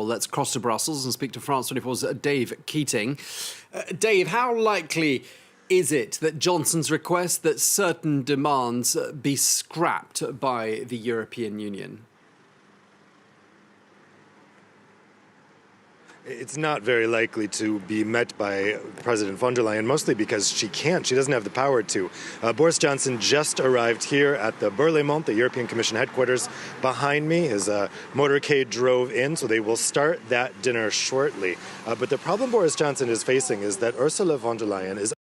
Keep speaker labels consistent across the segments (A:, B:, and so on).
A: Well, let's cross to Brussels and speak to France 24's Dave Keating. Dave, how likely is it that Johnson's request that certain demands be scrapped by the European Union?
B: It's not very likely to be met by President von der Leyen, mostly because she can't. She doesn't have the power to. Boris Johnson just arrived here at the Berlaymont, the European Commission headquarters. Behind me, his motorcade drove in, so they will start that dinner shortly. But the problem Boris Johnson is facing is that Ursula von der Leyen is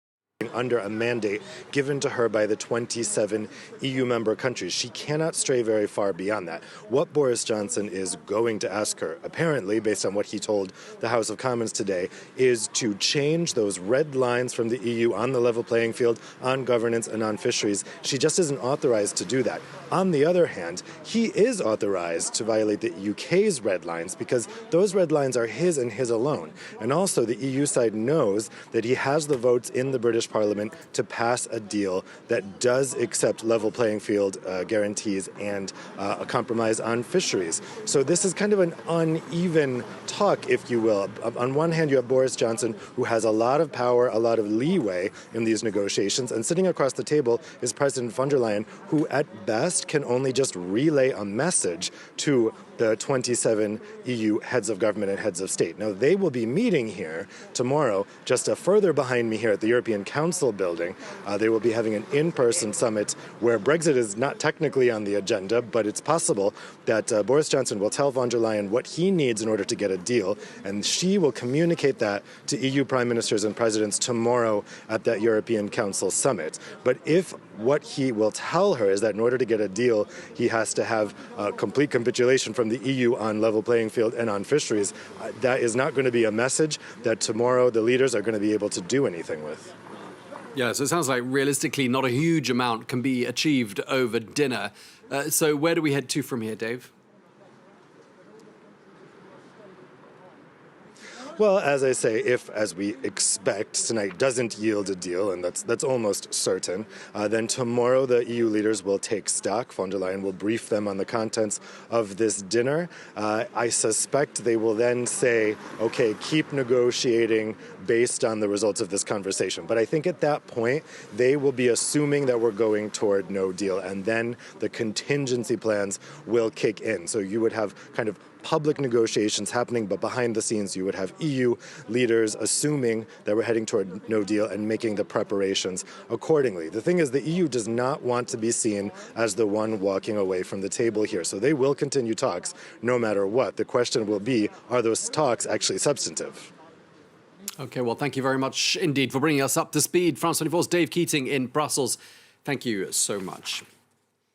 B: under a mandate given to her by the 27 EU member countries. She cannot stray very far beyond that. What Boris Johnson is going to ask her, apparently, based on what he told the House of Commons today, is to change those red lines from the EU on the level playing field, on governance and on fisheries. She just isn't authorized to do that. On the other hand, he is authorized to violate the UK's red lines because those red lines are his and his alone. And also, the EU side knows that he has the votes in the British Parliament to pass a deal that does accept level playing field guarantees and a compromise on fisheries. So this is kind of an uneven talk, if you will. On one hand, you have Boris Johnson, who has a lot of power, a lot of leeway in these negotiations, and sitting across the table is President von der Leyen, who at best can only just relay a message to the 27 EU heads of government and heads of state. Now, they will be meeting here tomorrow, just further behind me here at the European Council building. They will be having an in-person summit where Brexit is not technically on the agenda, but it's possible that Boris Johnson will tell von der Leyen what he needs in order to get a deal, and she will communicate that to EU prime ministers and presidents tomorrow at that European Council summit. But if what he will tell her is that in order to get a deal, he has to have a complete capitulation from the EU on level playing field and on fisheries, that is not going to be a message that tomorrow the leaders are going to be able to do anything with.
A: Yeah, so it sounds like realistically not a huge amount can be achieved over dinner. So where do we head to from here, Dave?
B: Well, as I say, if, as we expect, tonight doesn't yield a deal, and that's almost certain, then tomorrow the EU leaders will take stock. Von der Leyen will brief them on the contents of this dinner. I suspect they will then say, okay, keep negotiating based on the results of this conversation. But I think at that point, they will be assuming that we're going toward no deal, and then the contingency plans will kick in. So you would have kind of public negotiations happening, but behind the scenes you would have EU leaders assuming that we're heading toward no deal and making the preparations accordingly. The thing is, the EU does not want to be seen as the one walking away from the table here, so they will continue talks no matter what. The question will be, are those talks actually substantive?
A: Okay, well, thank you very much indeed for bringing us up to speed. France 24's Dave Keating in Brussels. Thank you so much.